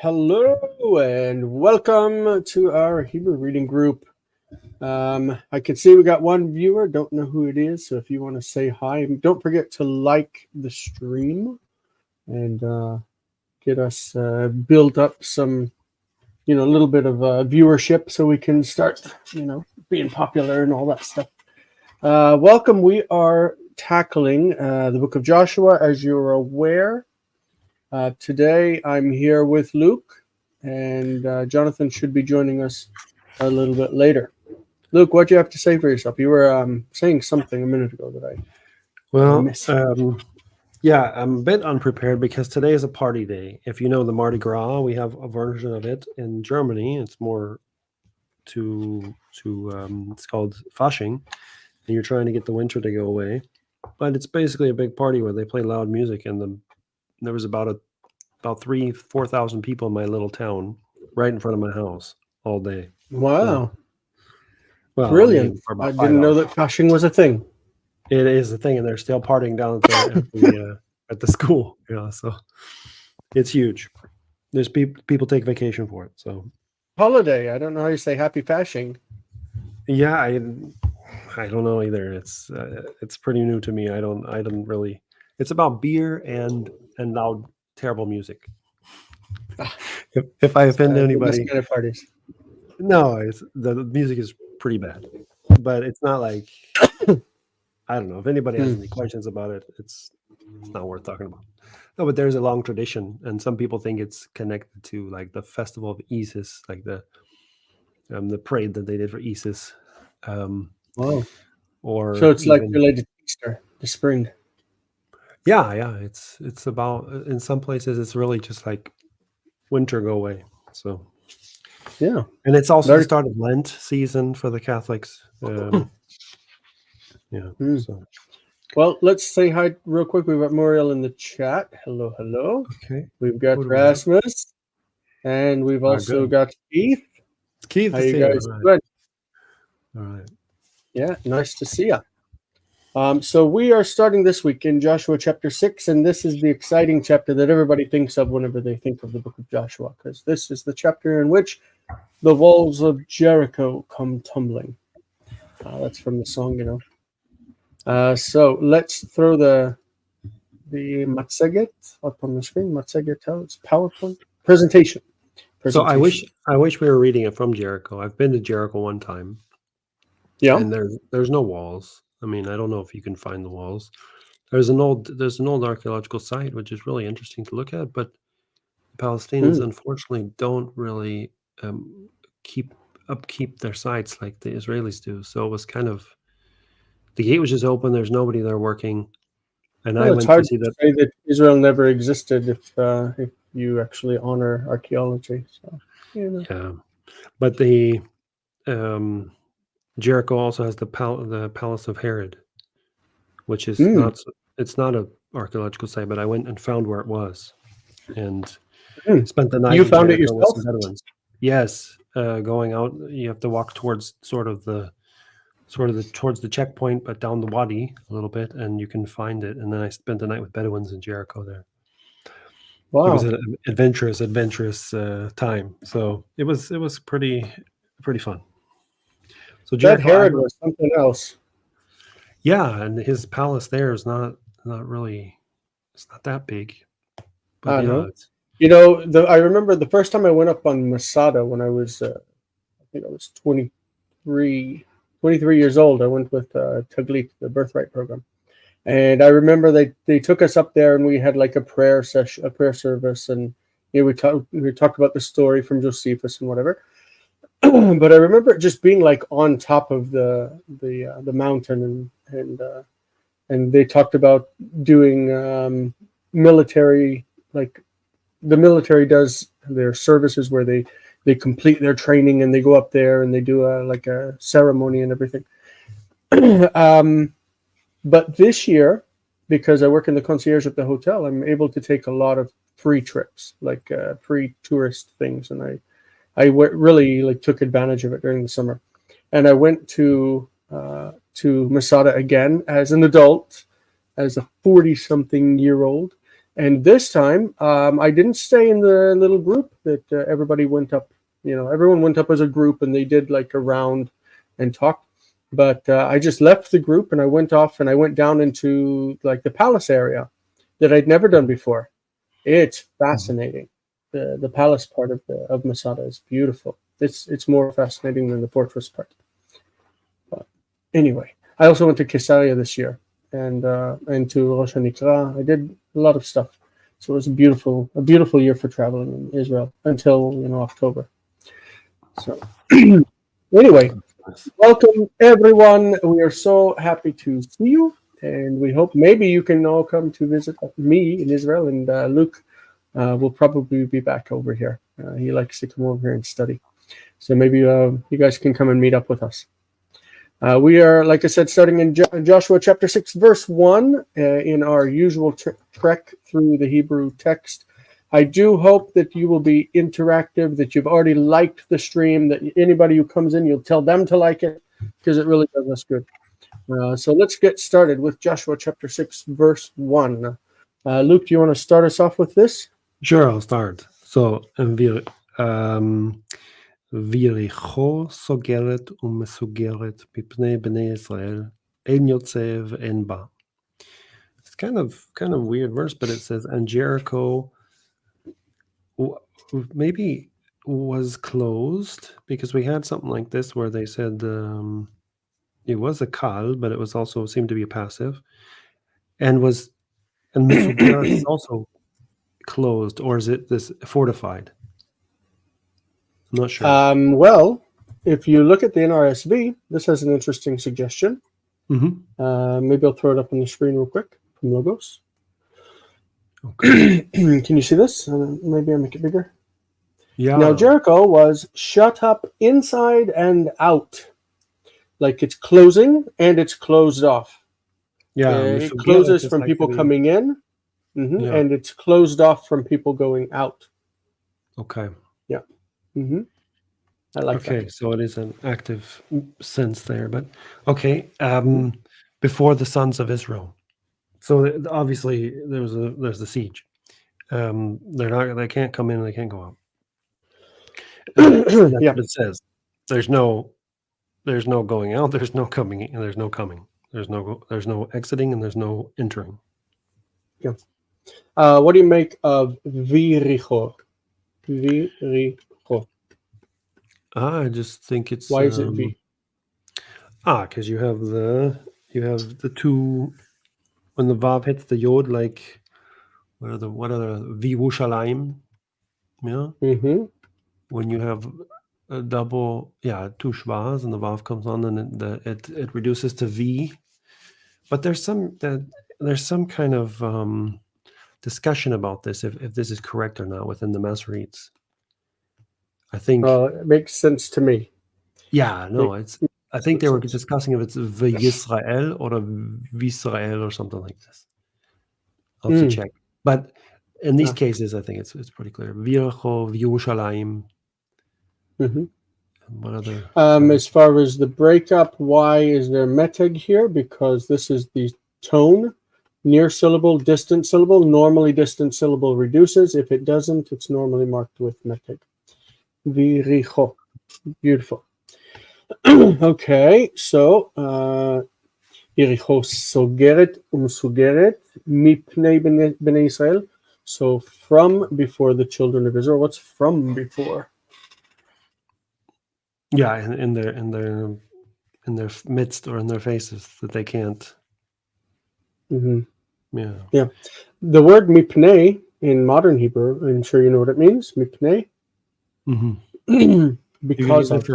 Hello and welcome to our Hebrew reading group. I can see we got one viewer. Don't know who it is, so if you want to say hi, don't forget to like the stream and get us build up some, a little bit of viewership so we can start, being popular and all that stuff. Welcome. We are tackling the book of Joshua, as you're aware. Today I'm here with Luke, and Jonathan should be joining us a little bit later. Luke, what do you have to say for yourself? You were saying something a minute ago that I missed. Yeah, I'm a bit unprepared because today is a party day. If you know the Mardi Gras, we have a version of it in Germany. It's more it's called Fasching, and you're trying to get the winter to go away. But it's basically a big party where they play loud music, and there was about 3,000-4,000 people in my little town right in front of my house all day. Wow. Well, brilliant. I didn't know that Fasching was a thing. It is a thing, and they're still partying down at the school. Yeah, so it's huge. There's people take vacation for it. So holiday. I don't know how you say happy Fasching. Yeah, I don't know either. It's pretty new to me. I don't really. It's about beer and loud, terrible music. If I offend anybody, kind of parties. No, the music is pretty bad, but it's not like I don't know. If anybody has any questions about it, it's not worth talking about. No, but there's a long tradition, and some people think it's connected to like the festival of Isis, like the parade that they did for Isis. Wow. Or so it's like related to Easter, the spring. Yeah. It's about, in some places it's really just like winter go away. So yeah, and it's also the start of Lent season for the Catholics. So. Well, let's say hi real quick. We've got Muriel in the chat. Hello. Okay. We've got Rasmus, and we've also got Keith. Keith, how you guys doing? All right. Yeah, nice to see you. So we are starting this week in Joshua chapter 6, and this is the exciting chapter that everybody thinks of whenever they think of the book of Joshua, because this is the chapter in which the walls of Jericho come tumbling. That's from the song, So let's throw the matzeget up on the screen. Matzeget, it's PowerPoint presentation. So I wish we were reading it from Jericho. I've been to Jericho one time. Yeah, and there's no walls. I mean, I don't know if you can find the walls. There's an old archaeological site which is really interesting to look at, but the Palestinians unfortunately don't really upkeep their sites like the Israelis do. So it was kind of, the gate was just open. There's nobody there working, and I went to see that. Say that Israel never existed if you actually honor archaeology. So yeah, but the Jericho also has the palace of Herod, which is it's not an archaeological site, but I went and found where it was, and spent the night. You found it yourself? Yes, going out, you have to walk towards towards the checkpoint, but down the wadi a little bit, and you can find it. And then I spent the night with Bedouins in Jericho there. Wow, it was an adventurous time. So it was pretty fun. So Jericho, that Herod was something else. Yeah, and his palace there is not really, it's not that big. But I remember the first time I went up on Masada when I was, I think I was 23 years old. I went with 𝗥𝗘𝗦𝗘𝗥𝗡, the birthright program. And I remember they took us up there and we had like a prayer service, and we talked about the story from Josephus and whatever. But I remember it just being like on top of the mountain, and they talked about doing military, like the military does their services where they complete their training and they go up there and they do a ceremony and everything. But this year, because I work in the concierge at the hotel, I'm able to take a lot of free trips, like free tourist things, and I really took advantage of it during the summer. And I went to Masada again as an adult, as a 40-something-year-old, And this time, I didn't stay in the little group that everybody went up. Everyone went up as a group, and they did like a round and talked. But I just left the group, and I went off, and I went down into like the palace area that I'd never done before. It's fascinating. The palace part of Masada is beautiful. It's more fascinating than the fortress part. But anyway, I also went to Caesarea this year, and to Rosh Hanikra. I did a lot of stuff. So it was a beautiful year for traveling in Israel until October. So anyway, welcome everyone. We are so happy to see you, and we hope maybe you can all come to visit me in Israel, and Luke will probably be back over here. He likes to come over here and study. So maybe you guys can come and meet up with us. We are, like I said, starting in Joshua chapter 6, verse 1, in our usual trek through the Hebrew text. I do hope that you will be interactive, that you've already liked the stream, that anybody who comes in, you'll tell them to like it, because it really does us good. So let's get started with Joshua chapter 6, verse 1. Luke, do you want to start us off with this? Sure, I'll start. So, ויריחו סוגרת ומסוגרת מפני בני ישראל, אין יוצא ואין בא. It's kind of weird verse, but it says, and Jericho maybe was closed, because we had something like this where they said it was a kal, but it was also seemed to be a passive, and Mesugera is also closed, or is it this fortified? I'm not sure. Well, if you look at the NRSV, this has an interesting suggestion. Maybe I'll throw it up on the screen real quick from Logos. Okay. Can you see this? Maybe I'll make it bigger. Yeah. Now, Jericho was shut up inside and out. Like it's closing and it's closed off. Yeah. It closes from people coming in, and it's closed off from people going out. Okay. Yeah. I like that. Okay, so it is an active sense there, but okay. Before the sons of Israel, so obviously there's the siege. They can't come in, they can't go out. That's what it says. There's no going out. There's no coming in. There's no coming. There's no exiting, and there's no entering. Yeah. What do you make of Viricho? Viricho. I just think it's why is it V? Because you have the two, when the Vav hits the Yod, like what are the V'Yerushalayim? Yeah. When you have a double, two shvas, and the Vav comes on, and it reduces to V. But there's some kind of discussion about this, if this is correct or not within the Masoretes. I think. Well, it makes sense to me. Yeah, no, I think they were discussing if it's V'Yisrael or V'Israel or something like this. I'll have to check. But in these cases, I think it's pretty clear. V'Yericho, V'Yerushalayim. What other? As far as the breakup, why is there meteg here? Because this is the tone, near syllable, distant syllable. Normally, distant syllable reduces. If it doesn't, it's normally marked with meteg. Viricho. Beautiful. Okay, so Yericho sogeret umsugeret mipnei bnei Israel. So from before the children of Israel. What's from before? Yeah, in their midst or in their faces, that they can't. Yeah. The word mipnei in modern Hebrew, I'm sure you know what it means. Mipnei. Because of.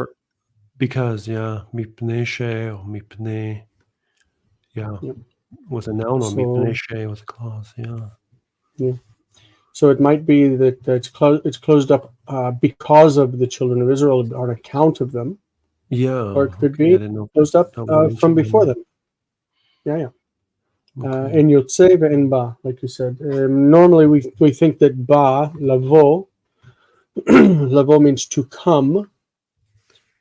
Because, mipnei she or mipnei, with a noun, or mipnei she with a clause, Yeah. So it might be that it's closed up because of the children of Israel, on account of them. Yeah. Or it could be closed up from before them. Yeah. Okay. And yotzei ve'en ba, like you said. Normally we think that ba, lavo, lavo means to come.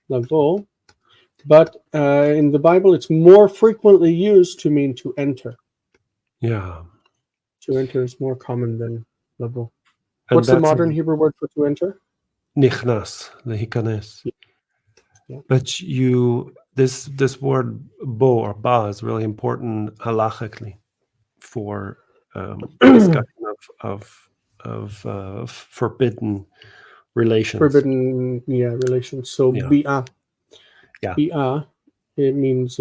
Lavo. But in the Bible, it's more frequently used to mean to enter. Yeah. To enter is more common than לבוא. And What's the that's modern Hebrew word for to enter? נכנס, להיכנס. Yeah. But this word bo or ba is really important halachically for discussion of forbidden relations. Forbidden, relations. So Yeah. bi'ah. Yeah. Bi'ah, it means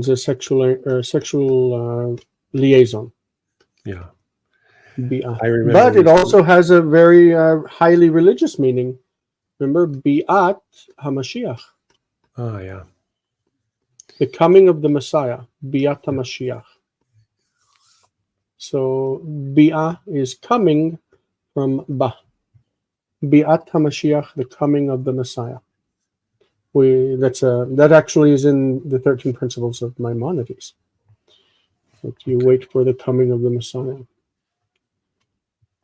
a sexual liaison. Yeah. Bi'ah. I remember. But it also has a very highly religious meaning. Remember, bi'at HaMashiach. Oh yeah. The coming of the Messiah. Bi'at HaMashiach. So bi'ah is coming from ba. Bi'at HaMashiach, the coming of the Messiah. That actually is in the 13 principles of Maimonides. That you wait for the coming of the Messiah.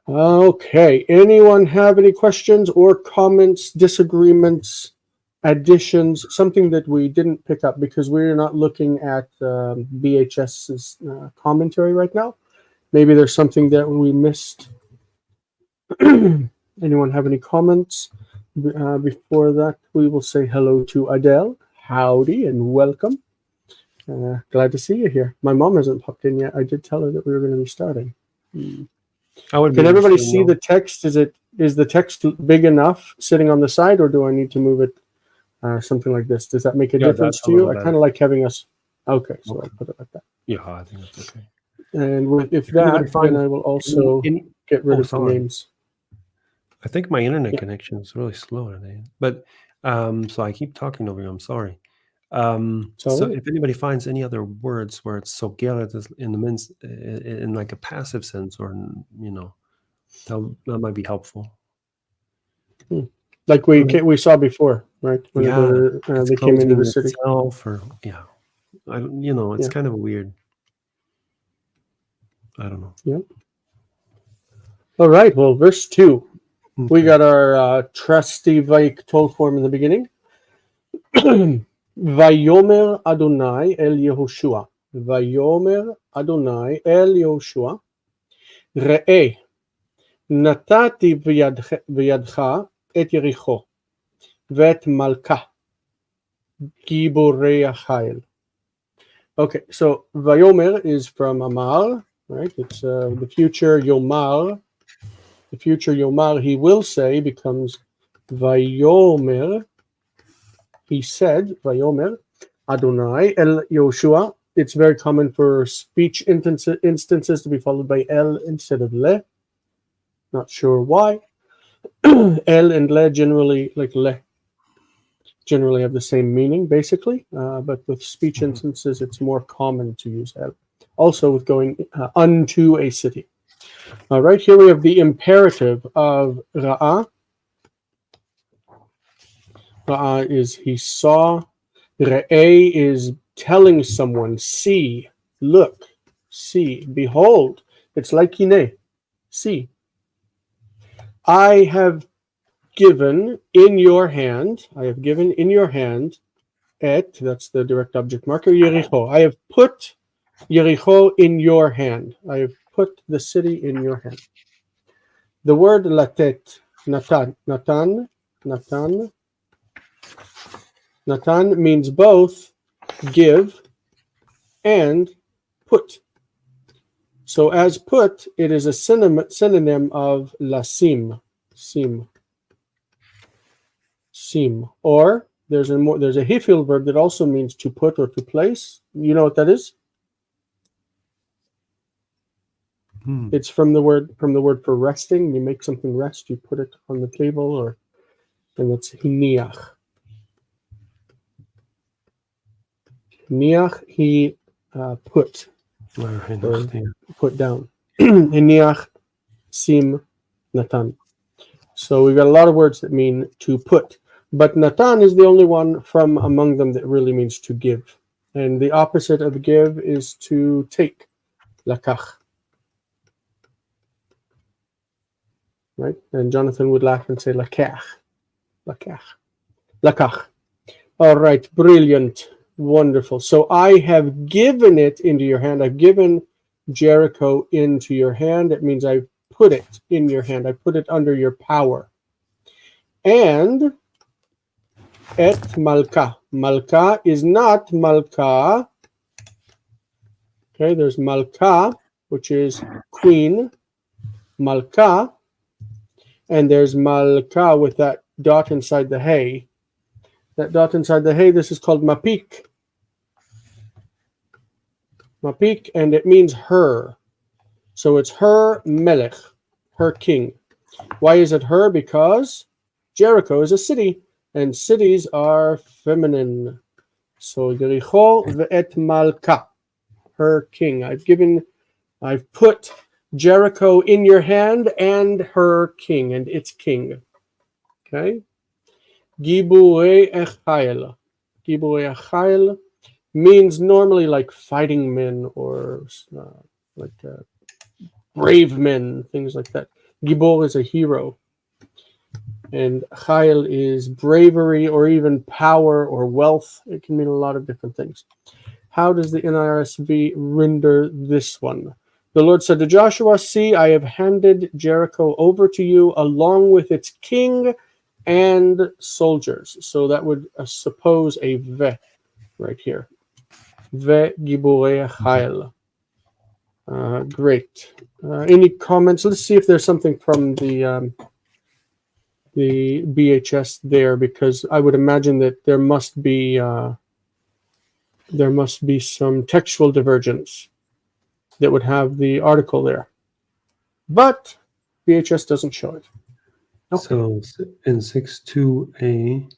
Okay. Anyone have any questions or comments, disagreements, additions? Something that we didn't pick up because we're not looking at BHS's commentary right now. Maybe there's something that we missed. Anyone have any comments? Before that, we will say hello to Adele. Howdy and welcome. Glad to see you here. My mom hasn't popped in yet. I did tell her that we were going to be starting. Can everybody see the text? Is the text big enough sitting on the side, or do I need to move it something like this? Does that make a difference to you? I kind of like having us. Okay, so I'll put it like that. Yeah, I think that's okay. And if that, then I will also get rid of the names. I think my internet connection is really slow today, but so I keep talking over you. I'm sorry. So if anybody finds any other words where it's 𝗥𝗘𝗦𝗘𝗥 in like a passive sense, or that might be helpful. Like we saw before, right? Whenever they came into the city. It's kind of weird. I don't know. Yeah. All right. Well, verse 2. Okay. We got our trusty 𝗥𝗘𝗦𝗘 form in the beginning. ויאמר אדוני אל יהושע. ויאמר אדוני אל יהושע. ראה, נתתי בידך את יריחו, ואת מלכה, גיבורי החיל. Okay, so ויאמר is from Amar, right? It's the future Yomar. The future Yomar, he will say, becomes ויאמר. He said, Vayomer, Adonai, El Yoshua. It's very common for speech instances to be followed by El instead of Le. Not sure why. El and Le generally have the same meaning, basically. But with speech instances, it's more common to use El. Also with going unto a city. All right, here we have the imperative of Ra'ah. Ra'ah is he saw. Re'eh is telling someone, see, look, see, behold. It's like Hine, see. I have given in your hand, et, that's the direct object marker, Yericho. I have put Yericho in your hand. I have put the city in your hand. The word latet, Natan means both give and put. So as put, it is a synonym of lasim, sim. Or there's a hifil verb that also means to put or to place. You know what that is? It's from the word for resting. You make something rest, you put it on the table, and that's hiniach. Niach, he put down. Niach, sim, natan. So we've got a lot of words that mean to put, but natan is the only one from among them that really means to give. And the opposite of give is to take, lakach. Right? And Jonathan would laugh and say lakach. All right, brilliant. Wonderful. So I have given it into your hand. I've given Jericho into your hand. It means I put it in your hand. I put it under your power. And et malka. Malka is not malka. Okay, there's malka, which is queen. Malka. And there's malka with that dot inside the hay. That dot inside the hay, this is called mapik. Mapik, and it means her. So it's her melech, her king. Why is it her? Because Jericho is a city, and cities are feminine. So Yericho ve'et malka, her king. I've put Jericho in your hand and her king and its king. Okay. 𝗥𝗘𝗦𝗡𝗥. 𝗥𝗘𝗦𝗡𝗥 means normally like fighting men or brave men, things like that. Gibor is a hero. And chayil is bravery or even power or wealth. It can mean a lot of different things. How does the NRSV render this one? The Lord said to Joshua, see, I have handed Jericho over to you along with its king and soldiers. So that would suppose a ve right here. Ve giborei chayil. Great. Any comments? Let's see if there's something from the BHS there, because I would imagine that there must be some textual divergence that would have the article there, but BHS doesn't show it. Okay. So in 6.2a,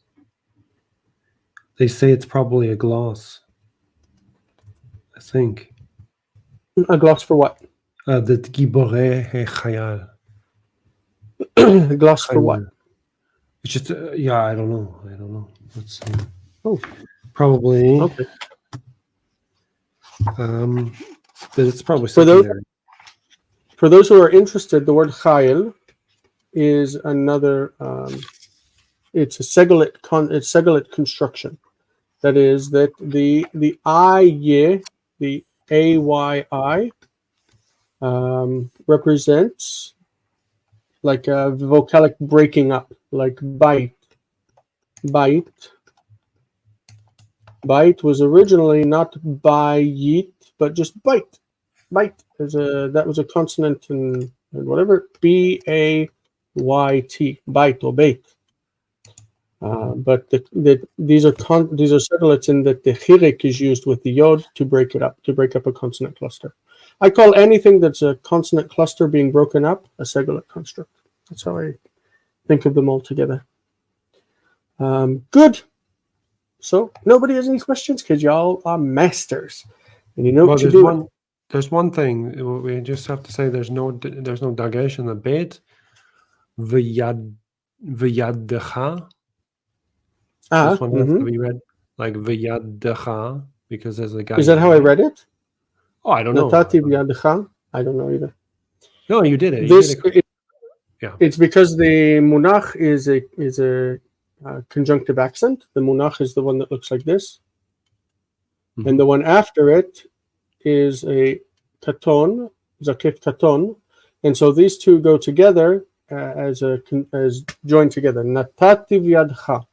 they say it's probably a gloss. I think. A gloss for what? The גיבורי חייל. A gloss for what? It's just yeah, I don't know. Let's see. Oh, probably. okay. But it's probably secondary. For those who are interested, the word chayil is another. It's a seglet construction. That is that the ayi, the ayi, represents like a vocalic breaking up, like bite. Bite was originally not bayit, but just bite. Bite that was a consonant in whatever, B-A-Y-T, bite or bait. But these are seglets in that the chirik is used with the yod to break it up, to break up a consonant cluster. I call anything that's a consonant cluster being broken up a seglet construct. That's how I think of them all together. Good. So nobody has any questions because y'all are masters, and you know what to do. There's one thing we just have to say. There's no dagesh in the beit. V'yaddecha. This one has to be read like v'yaddecha because there's a guy. Is that how I read it? Oh, I don't know. Natati v'yaddecha. I don't know either. No, you did it. Yeah. It's because the munach is a conjunctive accent. The munach is the one that looks like this, and the one after it is a katon, zakif katon, and so these two go together as joined together. Natati v'yadcha.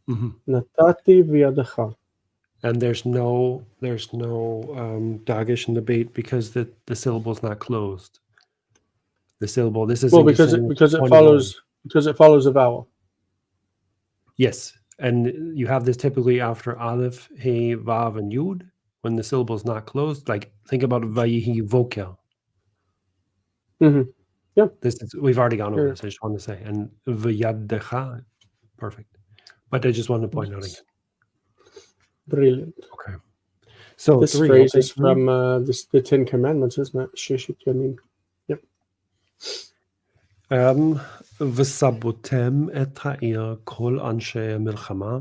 Natati v'yadcha. And there's no dagesh in the beit because the syllable is not closed. The syllable. This is because it follows a vowel. Yes, and you have this typically after aleph, hey, vav, and yud when the syllable is not closed. Like think about vayihi vokel. Yeah, we've already gone over this. I just want to say, and v'yaddecha, perfect. But I just wanted to point out again. Brilliant. Okay. So this phrase is from the Ten Commandments, isn't it? Sheshit Yamim. Yep. וסבותם את העיר כל אנשי המלחמה,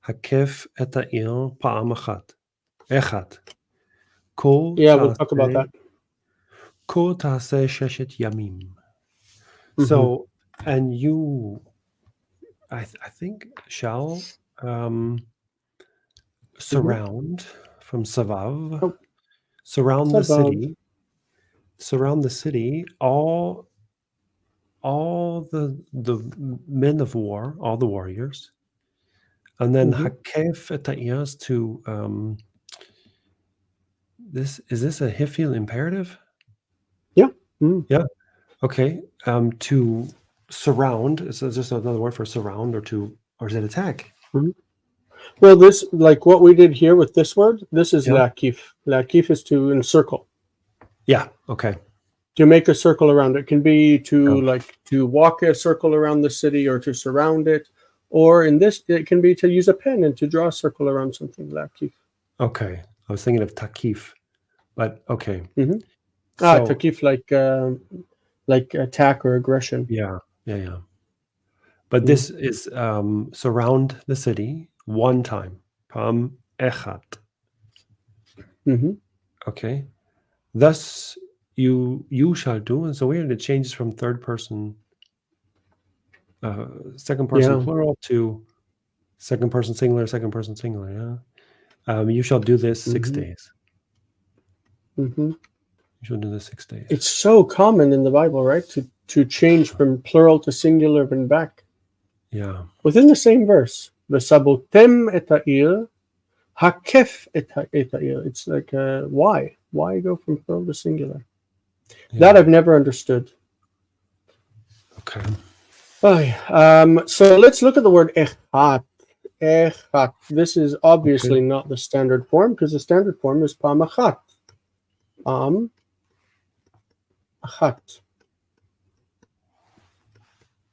הקף את העיר פעם אחת. Yeah, we'll talk about that. כה תעשה ששת ימים. So, and you, I think, shall surround from Savav. surround the Above. city. Surround the city. All the men of war, all the warriors, and then 𝗥𝗘𝗦𝗘𝗧𝗧 is to this. Is this a Hiphil imperative? Yeah. Yeah. Okay. To surround is just another word for surround, or is it attack? Well, this, like what we did here with this word, this is Yeah. 𝗥𝗘𝗦𝗘𝗥. 𝗥𝗘𝗦 is to encircle, Yeah. Okay. to make a circle around it. It can be to walk a circle around the city or to surround it, or in this, it can be to use a pen and to draw a circle around something. 𝗥𝗘𝗦. Okay. I was thinking of takif, but okay. Takif, like attack or aggression. Yeah. But this is surround the city one time. Pam echad. Okay. Thus you shall do, and so here it changes from third person, second person plural to second person singular. Yeah. You shall do this 6 days. You shall do this 6 days. It's so common in the Bible, right? To change from plural to singular and back. Yeah. Within the same verse. וסבותם את העיר, הקף את העיר. It's like, why? Why go from plural to singular? Yeah. That I've never understood. Okay. So let's look at the word echad. Echad. This is obviously not the standard form, because the standard form is pam achat. Pam achat.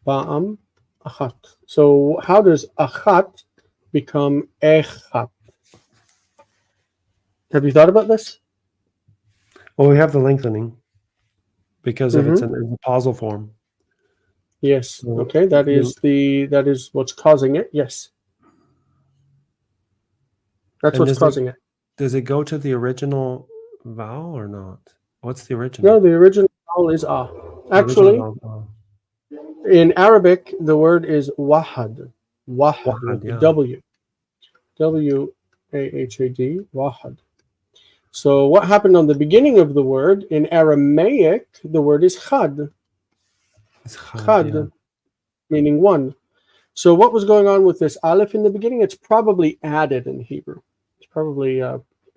Pam achat. So how does achat become echad? Have you thought about this? Well, we have the lengthening because if it's in the pausal form. Yes. Okay. That is what's causing it. Yes. That's what's causing it. Does it go to the original vowel or not? What's the original? No, the original vowel is ah. Actually, in Arabic, the word is wahad. Wahad. Yeah. W-A-H-A-D. Wahad. So what happened on the beginning of the word, in Aramaic, the word is chad. Chad, meaning one. So what was going on with this aleph in the beginning? It's probably added in Hebrew. It's probably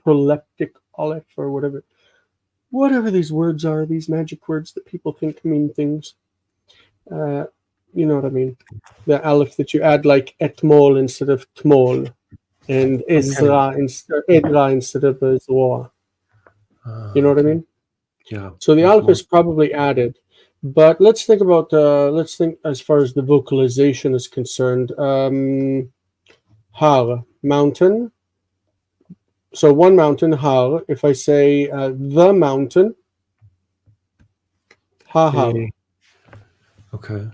proleptic aleph or whatever these words are, these magic words that people think mean things. You know what I mean? The aleph that you add like etmol instead of tmol, and edra instead of zwa. You know what I mean? Yeah. So the aleph is probably added. But let's think as far as the vocalization is concerned. Hare, mountain. So one mountain, Hare. If I say the mountain, Hare. Okay.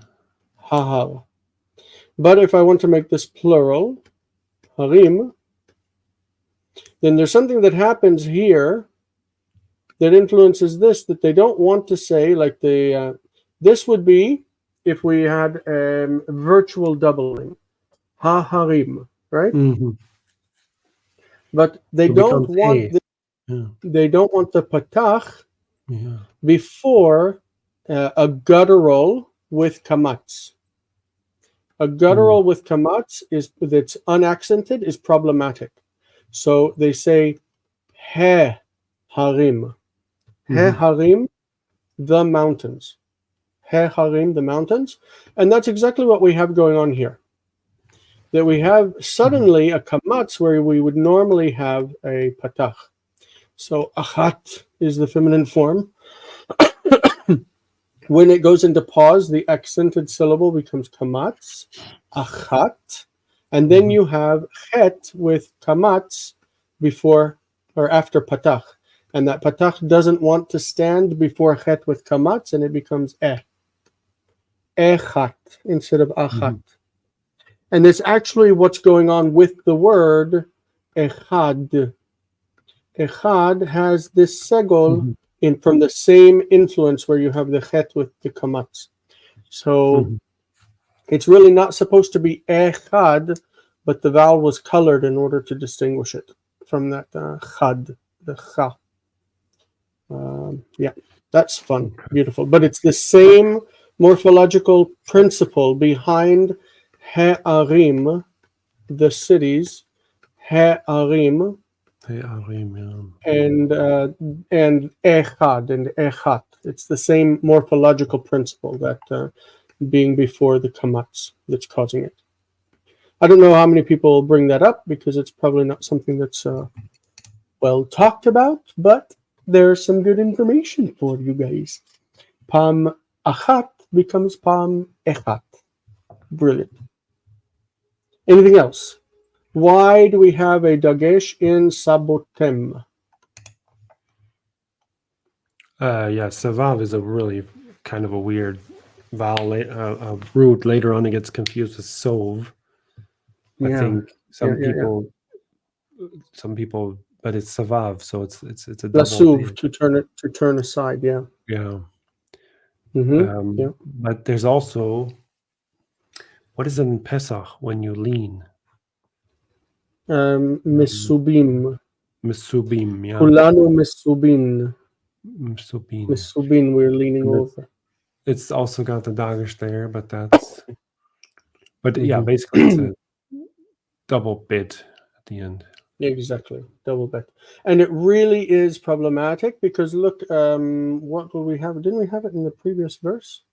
Hare. But if I want to make this plural, Harim, then there's something that happens here that influences this, that they don't want to say, like this would be if we had virtual doubling, ha-harim, right? But they don't want they don't want the patach before a guttural with kamatz. A guttural with kamatz that's unaccented is problematic. So they say he-harim. He-harim, the mountains. He-harim, the mountains. And that's exactly what we have going on here. That we have suddenly a kamatz where we would normally have a patach. So achat is the feminine form. When it goes into pause, the accented syllable becomes kamatz, achat. And then you have chet with kamatz before or after patach. And that patach doesn't want to stand before chet with kamatz, and it becomes echat instead of achat. And it's actually what's going on with the word echad. Echad has this segol from the same influence where you have the chet with the kamatz. So it's really not supposed to be echad, but the vowel was colored in order to distinguish it from that chad, the cha. Yeah, that's fun, beautiful. But it's the same morphological principle behind Ha'arim, the cities, Ha'arim, and echad and echat. It's the same morphological principle that being before the kamats that's causing it. I don't know how many people bring that up because it's probably not something that's well talked about, but there's some good information for you guys. Pam achat becomes pam echat. Brilliant. Anything else? Why do we have a dagesh in sabotem? Savav is a really kind of a weird vowel root. Later on, it gets confused with sov. I think some people, but it's savav, so it's a double. Lasuv, to turn aside. Yeah. Yeah. Yeah. But there's also, what is it in Pesach when you lean? Mesubim. Mesubim, yeah. Kulanu mesubin. Mesubin, we're leaning over. It's also got the dagesh there, but that's... But yeah, basically it's a double bit at the end. Exactly, double bit. And it really is problematic because look, what will we have? Didn't we have it in the previous verse?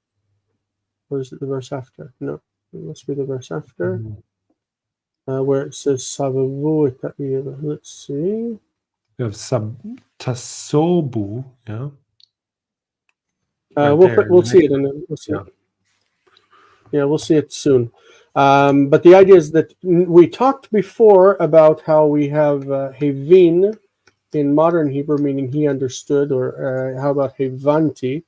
Or is it the verse after? No, it must be the verse after. Where it says Savavu. Let's see. We have tasobu, yeah. We'll see it, and we'll see it. Yeah, we'll see it soon. But the idea is that we talked before about how we have hevin in modern Hebrew, meaning he understood, or how about hevanti?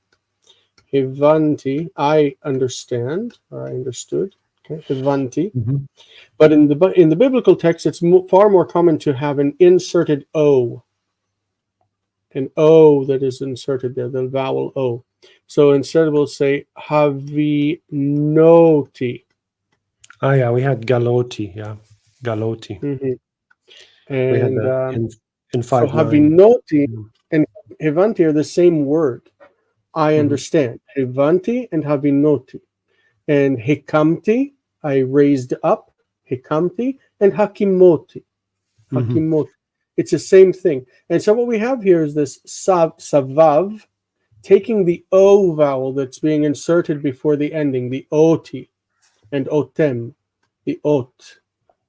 Hevanti, I understand, or I understood. Okay, hevanti. But in the biblical text, it's far more common to have an inserted O. An O that is inserted there, the vowel O. So instead we'll say havinoti. Oh yeah, we had galoti, yeah, galoti. And we had that in 5-9. So havinoti and hevanti are the same word. I understand. Hevanti and havinoti. And hikamti, I raised up. Hikamti and hakimoti. Hakimoti. It's the same thing. And so what we have here is this savav, taking the O vowel that's being inserted before the ending, the oti, and otem, the ot.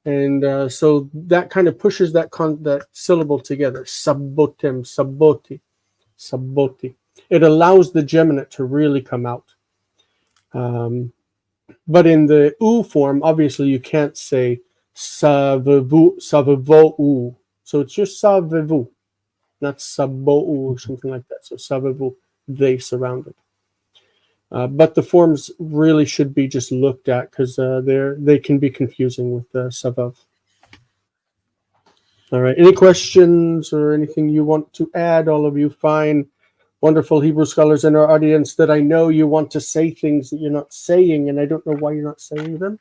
And so that kind of pushes that syllable together. Sabotem, saboti, saboti. It allows the geminate to really come out. But in the U form, obviously you can't say savevu, savevou. So it's just savevu, not sabou or something like that. So savevu, they surrounded. But the forms really should be just looked at because they can be confusing with savav. All right. Any questions or anything you want to add? All of you fine, wonderful Hebrew scholars in our audience that I know you want to say things that you're not saying, and I don't know why you're not saying them.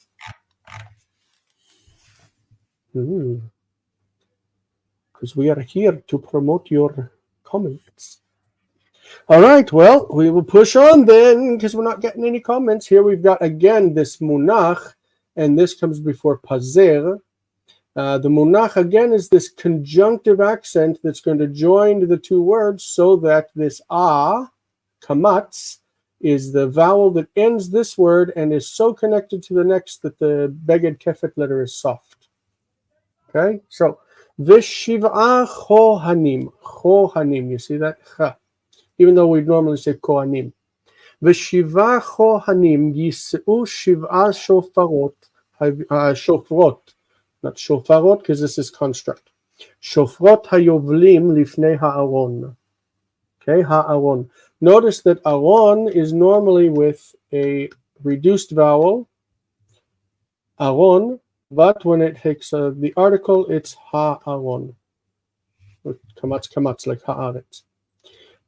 Because we are here to promote your comments. All right, well, we will push on then because we're not getting any comments. Here we've got, again, this munach, and this comes before pazer. The munach, again, is this conjunctive accent that's going to join the two words so that this kamatz, is the vowel that ends this word and is so connected to the next that the beged kefet letter is soft. Okay, so v'shiv'a chohanim, you see that? Cha. Even though we normally say kohanim. V'shiv'a chohanim yis'u shiv'a shofarot, not shofarot because this is construct. Shofrot hayovlim lifnei ha'aron. Okay, ha'aron. Notice that aron is normally with a reduced vowel, aron, but when it takes the article, it's ha'aron. Kamatz, like ha'aretz.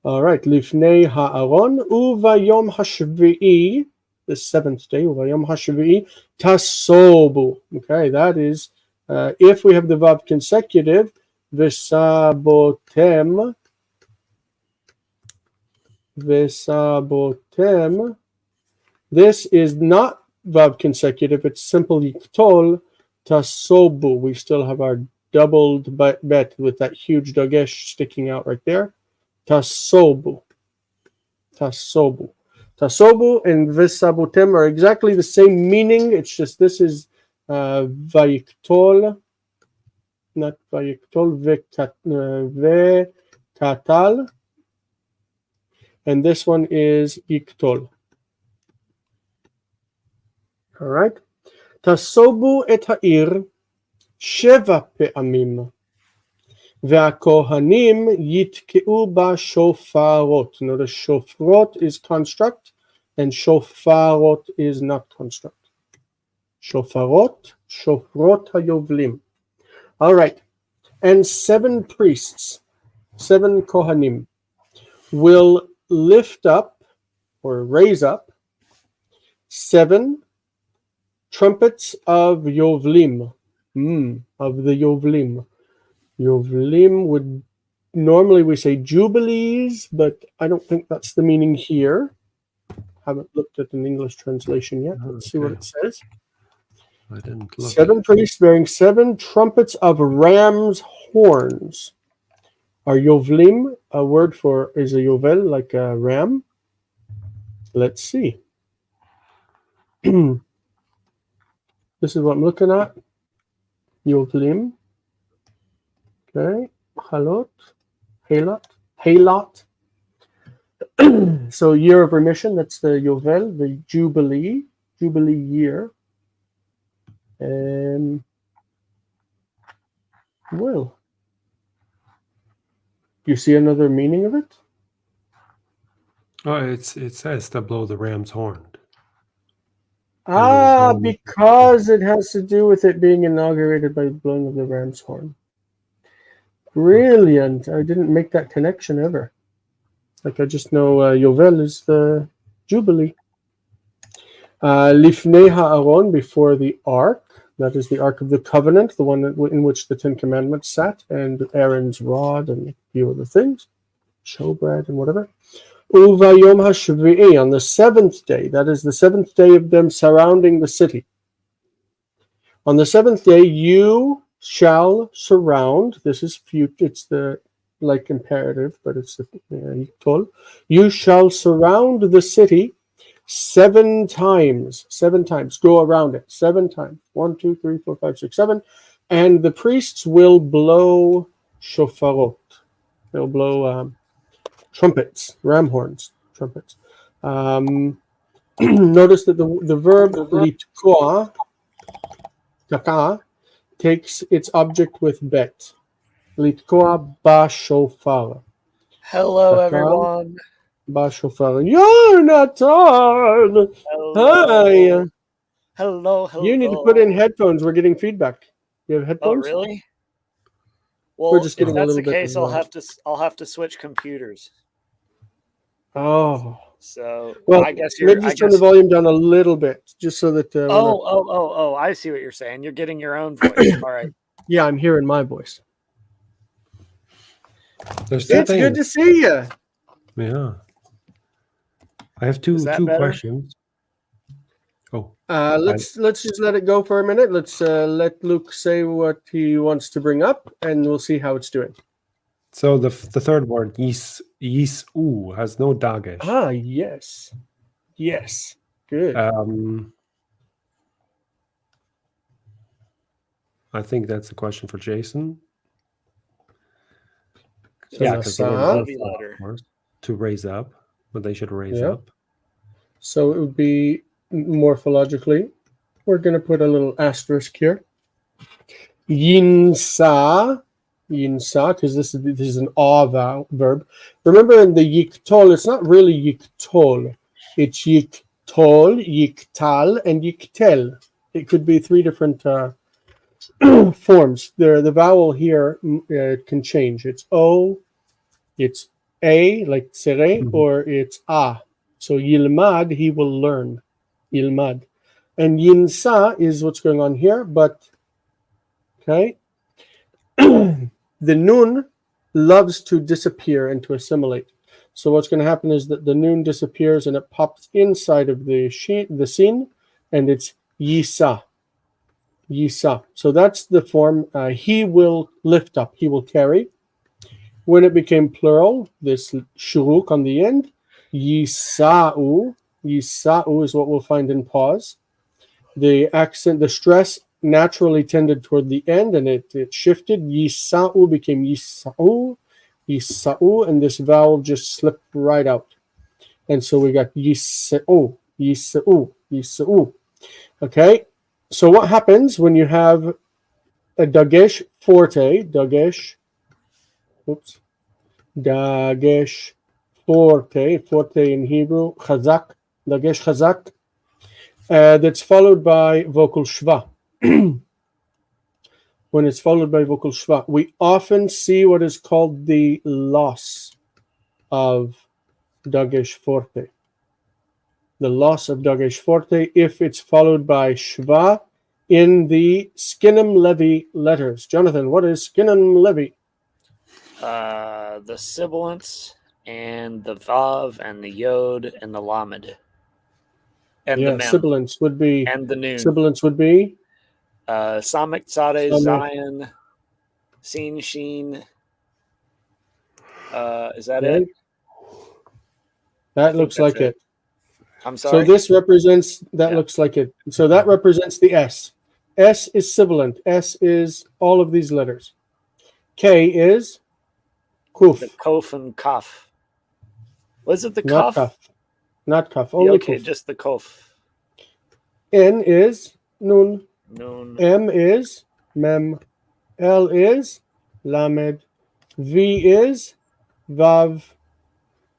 All right, lifnei ha'aron, uvayom hashvi'i, the seventh day, uvayom hashvi'i, tasobu. Okay, that is, if we have the vav consecutive, v'sabotem, Vesabotem. This is not vav consecutive. It's simple yiktol tasobu. We still have our doubled bet with that huge dagesh sticking out right there. Tasobu. Tasobu. Tasobu and vesabotem are exactly the same meaning. It's just this is vayiktol, not vayiktol, vekatal. And this one is yiktol. All right. Tasobu et ha'ir sheva pe'amim. והכהנים יתקעו בה שופרות. Notice shofrot is construct and shofarot is not construct. Shofarot, shofrot hayovlim. All right. And 7 priests, 7 kohanim, will lift up or raise up 7 trumpets of yovlim, of the yovlim. Yovlim would normally we say jubilees, but I don't think that's the meaning here. Haven't looked at an English translation yet. Let's see what it says. I didn't look. 7 priests bearing 7 trumpets of ram's horns. Are yovlim a word for is a yovel like a ram? Let's see. This is what I'm looking at. Yovlim. Okay, halot. So year of remission, that's the Yovel, the Jubilee year. And well, do you see another meaning of it? Oh, it says to blow the ram's horn. Because it has to do with it being inaugurated by blowing of the ram's horn. Brilliant. I didn't make that connection ever. Like I just know Yovel is the Jubilee. Lifnei Ha'aron, before the Ark. That is the Ark of the Covenant, the one in which the 10 Commandments sat, and Aaron's rod and a few other things. Showbread and whatever. Uvayom HaShvi'i, on the 7th day. That is the 7th day of them surrounding the city. On the 7th day, you shall surround. This is future. It's the like imperative, but it's the told. You shall surround the city 7 times. 7 times. Go around it 7 times. 1, 2, 3, 4, 5, 6, 7. And the priests will blow shofarot. They'll blow trumpets, ram horns, trumpets. Notice that the verb litkoa, taka, takes its object with bet. Litkoa ba shofar. Hello, everyone. Ba shofar. You're not on. Hi. Hello. You need to put in headphones. We're getting feedback. You have headphones? Oh, really? Well, We're just getting if a that's little the bit case, I'll have to switch computers. Oh. So well, I guess maybe just turn the volume down a little bit, just so that. Oh! I see what you're saying. You're getting your own voice. All right. Yeah, I'm hearing my voice. It's good to see you. Yeah. I have two questions. Oh. Let's just let it go for a minute. Let's let Luke say what he wants to bring up, and we'll see how it's doing. So the third word, yisu, has no dagesh. Ah, yes. Good. I think that's a question for Jason. So yeah, to raise up, but they should raise up. So it would be morphologically, we're going to put a little asterisk here. Yinsa, because this is an aw verb. Remember in the yiktol, it's not really yiktol. It's yiktol, yiktal, and yiktel. It could be 3 different forms. The vowel here can change. It's O, it's A, like sere, or it's A. So yilmad, he will learn. Yilmad. And yinsa is what's going on here, but okay. The nun loves to disappear and to assimilate. So what's going to happen is that the noon disappears and it pops inside of the sin, and it's yisa. Yisa. So that's the form. He will lift up. He will carry. When it became plural, this shuruk on the end, yisa'u. Yisa'u is what we'll find in pause. The accent, the stress naturally tended toward the end, and it shifted. Yisa'u became yisa'u. Yisa'u, and this vowel just slipped right out. And so we got yisa'u, yisa'u, yisa'u. Okay, so what happens when you have a dagesh forte, dagesh forte in Hebrew, chazak, dagesh chazak, that's followed by vocal shva. When it's followed by vocal shva, we often see what is called the loss of dagesh forte. The loss of dagesh forte if it's followed by shva in the 𝗥𝗘𝗦𝗘𝗥𝗡 letters. Jonathan, what is 𝗥𝗘𝗦𝗘𝗥𝗡? The sibilants and the vav and the yod and the lamed. And the mem. Sibilants would be. And the noon. Sibilants would be. Samek, Tzade, Zion, Sin, Sheen. Is that it? That looks like it. I'm sorry. So this represents, that looks like it. So that represents the S. S is sibilant. S is all of these letters. K is kuf. The kof and kaf. Was it the Not kaf? Not kaf. Only okay, kuf. just the kof. N is nun. Nun. M is mem. L is lamed. V is vav.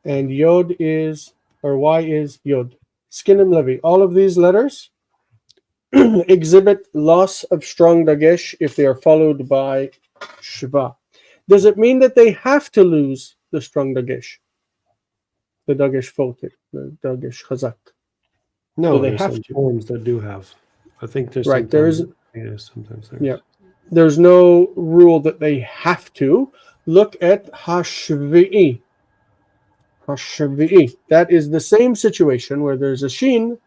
And yod is, or Y is yod. 𝗥𝗘𝗦𝗘𝗥𝗡. All of these letters exhibit loss of strong dagesh if they are followed by shva. Does it mean that they have to lose the strong dagesh? The dagesh forte, the dagesh chazak. No, they there's have some to. forms that do have. I think there's Right. There is. Sometimes there's. Yeah. There's no rule that they have to. Look at hashvi'i. Hashvi'i. That is the same situation where there's a shin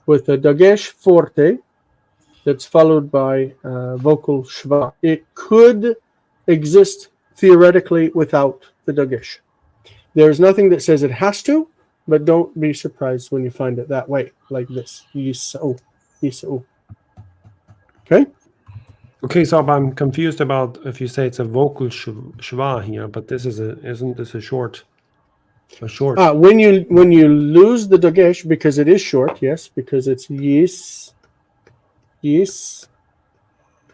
with a dagesh forte that's followed by vocal shva. It could exist theoretically without the dagesh. There's nothing that says it has to, but don't be surprised when you find it that way, like this. Yisa'u. Yisa'u. Okay? Okay, so I'm confused about if you say it's a vocal shva here, but this isn't this a short? When you lose the dagesh, because it is short, yes, because it's yis,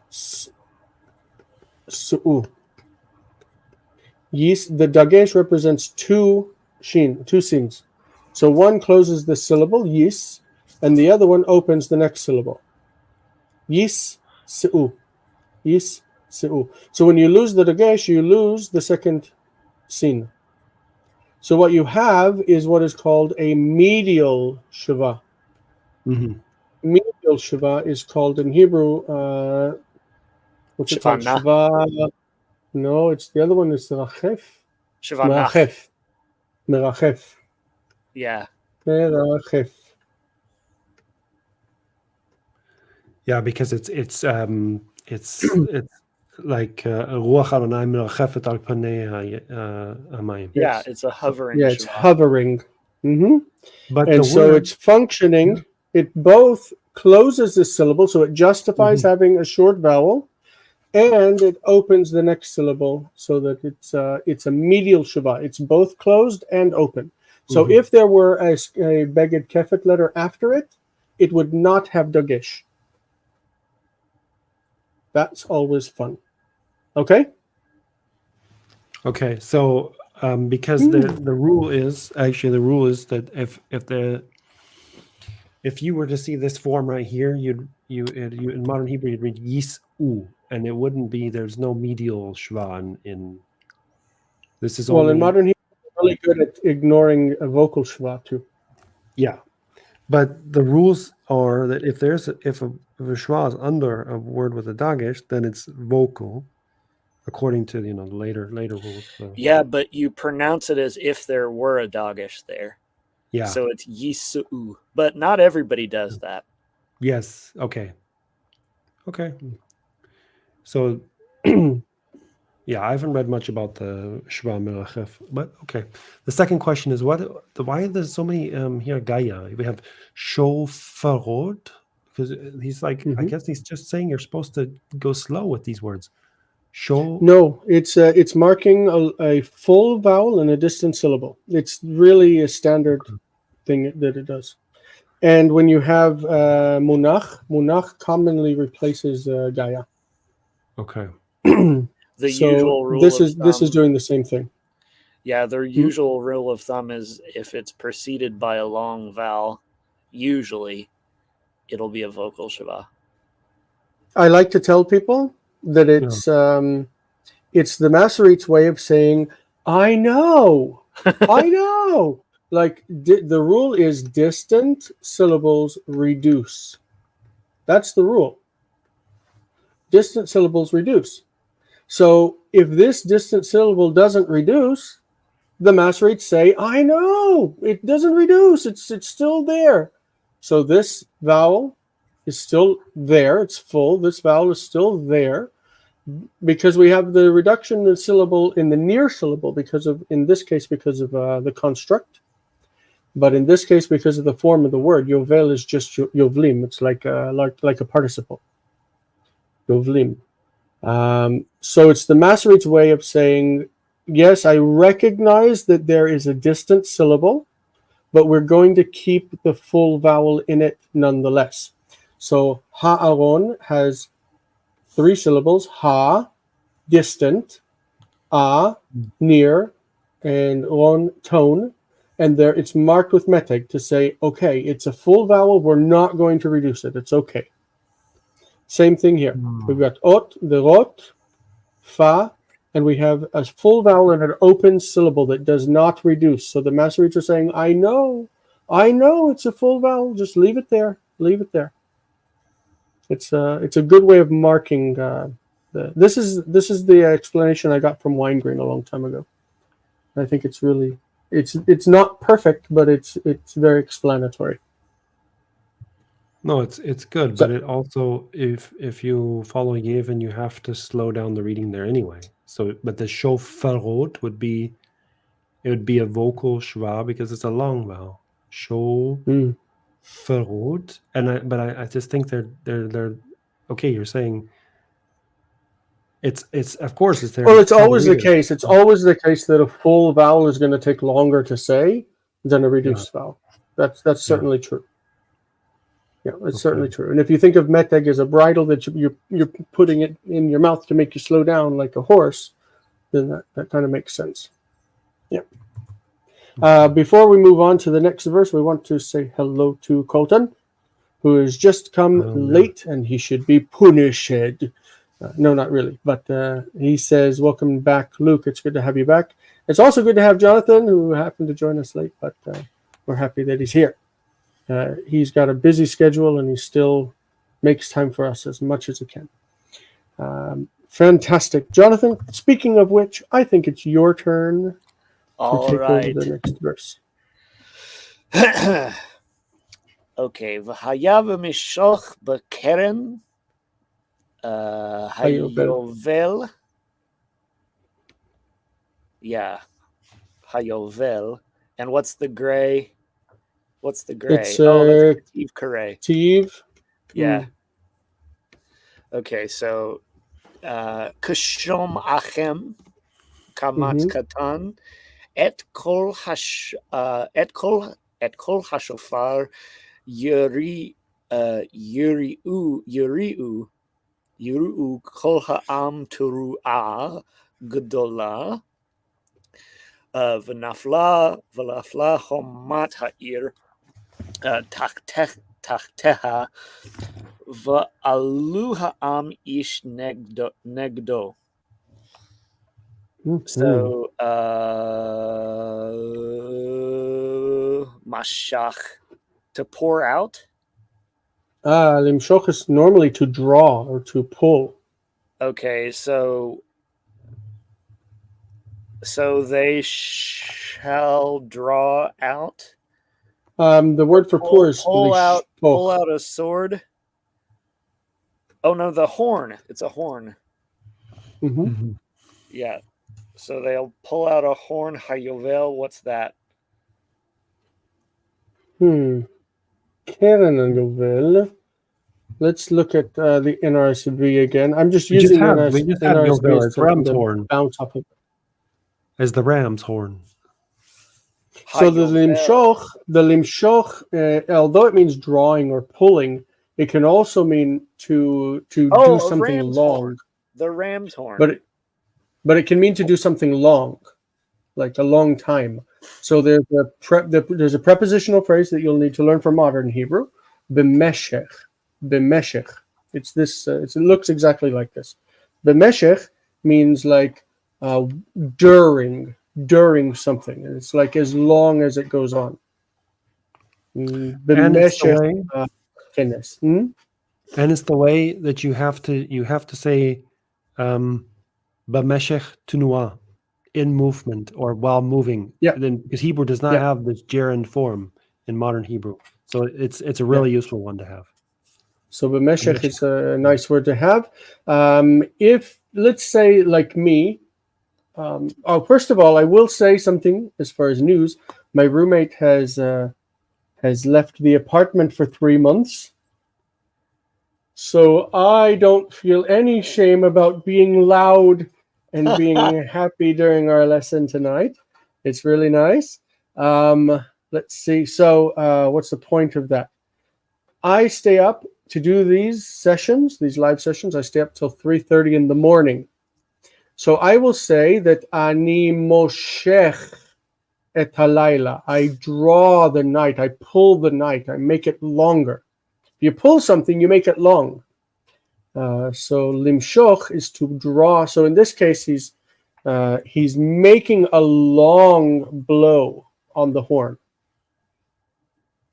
su'u. Yis, the dagesh represents two sins. So one closes the syllable, yis, and the other one opens the next syllable. Yis, su'u. Yis, su'u. So when you lose the dagesh, you lose the second sin. So what you have is what is called a medial shva. Mm-hmm. Medial shva is called in Hebrew, what's it called? Shva. No, it's the other one is rachef. Shvanach. Merachef. Yeah. Merachef. Yeah, because it's like ruach Adonai merachefet al panei hamayim. Yeah, it's a hovering. Yeah, it's hovering. Mm-hmm. But and so it's functioning. It both closes the syllable, so it justifies having a short vowel, and it opens the next syllable so that it's a medial shva. It's both closed and open. So if there were a beged kefet letter after it, it would not have dagesh. That's always fun. Okay? Okay, so because the rule is that if you were to see this form right here, you in modern Hebrew you'd read yis-u, and it wouldn't be, there's no medial shva in this is in modern Hebrew we're really good at ignoring a vocal shva too. Yeah. But the rules are that if a shva is under a word with a dagesh, then it's vocal. according to later rules. So. Yeah, but you pronounce it as if there were a dogish there. Yeah. So it's yisu, but not everybody does that. Yes. Okay. So, yeah, I haven't read much about the Shva Melachef, but okay. The second question is why there's so many here Gaia? We have shofarot, because he's like, I guess he's just saying you're supposed to go slow with these words. No, it's marking a full vowel and a distant syllable. It's really a standard thing that it does. And when you have munach commonly replaces Gaia. Okay. The usual rule this of is this is doing the same thing. Yeah, the usual rule of thumb is if it's preceded by a long vowel, usually it'll be a vocal Shva. I like to tell people that it's the Masorete's way of saying, I know. Like the rule is distant syllables reduce. That's the rule. Distant syllables reduce. So if this distant syllable doesn't reduce, the Masoretes say, I know, it doesn't reduce, it's still there. So this vowel is still there, it's full, this vowel is still there, because we have the reduction of syllable in the near syllable, in this case, because of the construct. But in this case, because of the form of the word, yovel is just yovlim. It's like a participle. Yovlim. So it's the Masorete's way of saying, yes, I recognize that there is a distant syllable, but we're going to keep the full vowel in it nonetheless. So ha'aron has 3 syllables: ha, distant, a, near, and ron, tone. And there it's marked with meteg to say, okay, it's a full vowel, we're not going to reduce it, it's okay. Same thing here. We've got ot, the rot, fa, and we have a full vowel and an open syllable that does not reduce. So the Masoretes are saying, I know it's a full vowel, just leave it there. It's a good way of marking this is the explanation I got from Weingrain a long time ago. I think it's really it's not perfect, but it's very explanatory. No, it's good, but it also, if you follow Yevon, you have to slow down the reading there anyway. So, but the shofarot would be a vocal shva because it's a long vowel. Shofarot, but I just think they're okay. You're saying it's of course it's there. Well, it's always the case. It's always the case that a full vowel is going to take longer to say than a reduced vowel. That's certainly true. Yeah, it's certainly true. And if you think of meteg as a bridle that you're putting it in your mouth to make you slow down like a horse, then that kind of makes sense. Yeah. Before we move on to the next verse, we want to say hello to Colton, who has just come late, and he should be punished. No, not really. But he says, welcome back, Luke. It's good to have you back. It's also good to have Jonathan, who happened to join us late, but we're happy that he's here. He's got a busy schedule, and he still makes time for us as much as he can. Fantastic. Jonathan, speaking of which, I think it's your turn to take over the next verse. Okay. V'hayav mishoch b'keren hayovel. Yeah. Hayovel. And what's the gray? It's that's 𝗕𝗘𝗦𝗡𝗥. Tiv. Yeah. Okay, so kshom achem kamat katan et kol hashofar yuriu kol ha'am teruah gdola v'nafla chomat ha'ir tachteha v'alu ha'am ish negdo. So mashach, to pour out. Limshoch is normally to draw or to pull. Okay, so So they shall draw out. The word for pour is Pull out lishpoch. a sword. Oh no, the horn. It's a horn. Mhm. Mhm. Yeah. So they'll pull out a horn. Hayovel. What's that? 𝗥𝗘𝗦𝗘𝗦𝗧. Let's look at the NRSV again. I'm just We using have NRSV Yovel as as something ram's to horn, bounce off of. as the ram's horn. So the Hayovel. limshoch, although it means drawing or pulling, it can also mean to do Oh, a something ram's long. horn. The ram's horn. But it can mean to do something long, like a long time. So there's a prepositional phrase that you'll need to learn from modern Hebrew, b'meshech, b'meshech. It's this. It looks exactly like this. B'meshech means like during something. It's like as long as it goes on. And it's the B'meshech way, kenes. and it's the way that you have to say b'meshech tunua, in movement or while moving. Yeah. Then because Hebrew does not have this gerund form in modern Hebrew, so it's a really useful one to have. So b'meshech is a nice word to have. If, let's say, like me, first of all, I will say something as far as news. My roommate has left the apartment for 3 months. So I don't feel any shame about being loud and being happy during our lesson tonight. It's really nice. Let's see. So what's the point of that? I stay up to do these sessions, these live sessions. I stay up till 3:30 in the morning. So I will say that ani moshech et halayla. I draw the night. I pull the night. I make it longer. If you pull something, you make it long. So limshoch is to draw. So in this case, he's making a long blow on the horn.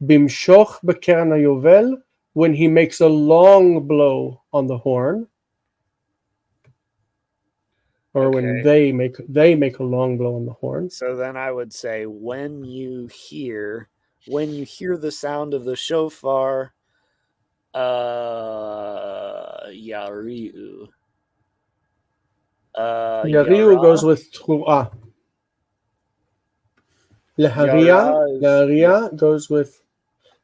Bimshoch b'keren hayovel, when he makes a long blow on the horn, or when they make a long blow on the horn. So then I would say when you hear the sound of the shofar, yariu. Yariu goes with tru'ah. Leharia goes with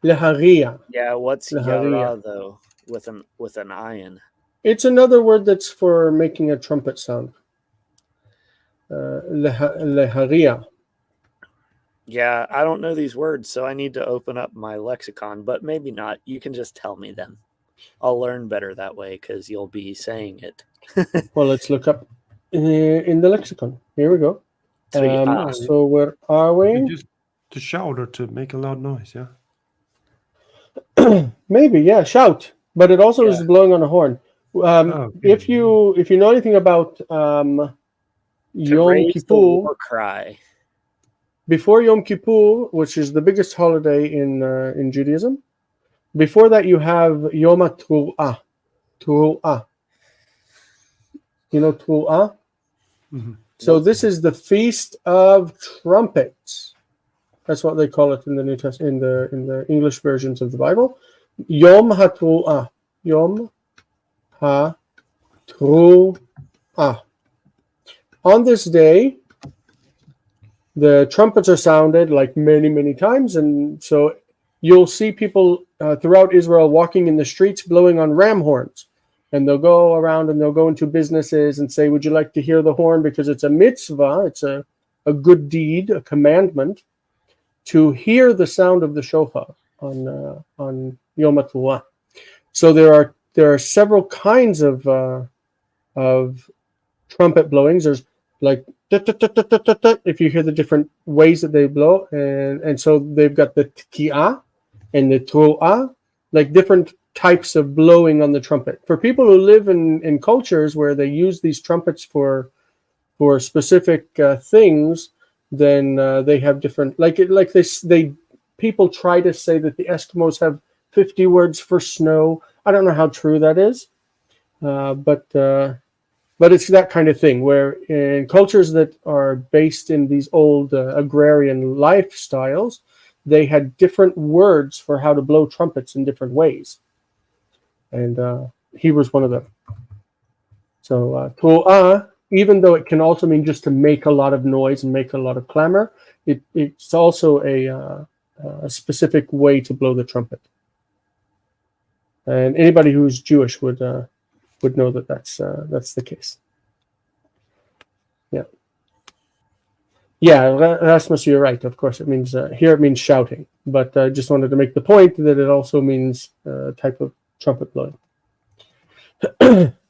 leharia. Yeah, what's Leharia. yara though? With an ayin. It's another word that's for making a trumpet sound. Leharia. Yeah, I don't know these words, so I need to open up my lexicon, but maybe not. You can just tell me them. I'll learn better that way because you'll be saying it. Well, let's look up in the lexicon. Here we go. So where are we? Just to shout or to make a loud noise, yeah. Maybe, yeah, shout. But it also is blowing on a horn. If you know anything about Yom Kippur, cry. Before Yom Kippur, which is the biggest holiday in Judaism, before that you have Yom HaTru'ah. Tru'ah. You know Tru'ah? Mm-hmm. So this is the Feast of Trumpets. That's what they call it in the New Testament, in the English versions of the Bible. Yom HaTru'ah. Yom HaTru'ah. On this day, the trumpets are sounded like many, many times, and so you'll see people throughout Israel walking in the streets blowing on ram horns. And they'll go around and they'll go into businesses and say, would you like to hear the horn? Because it's a mitzvah, it's a good deed, a commandment, to hear the sound of the shofar on Yom HaTru'ah. So there are several kinds of trumpet blowings. There's like if you hear the different ways that they blow, and so they've got the tki'ah and the tru'ah, like different types of blowing on the trumpet. For people who live in cultures where they use these trumpets for specific things, then they have different, people try to say that the Eskimos have 50 words for snow. I don't know how true that is, but But it's that kind of thing where in cultures that are based in these old agrarian lifestyles, they had different words for how to blow trumpets in different ways. And Heber's one of them. So to'ah, even though it can also mean just to make a lot of noise and make a lot of clamor, it's also a specific way to blow the trumpet. And anybody who's Jewish would know that that's the case. Yeah, Rasmus, you're right. Of course, it means here it means shouting, but I just wanted to make the point that it also means a type of trumpet blowing.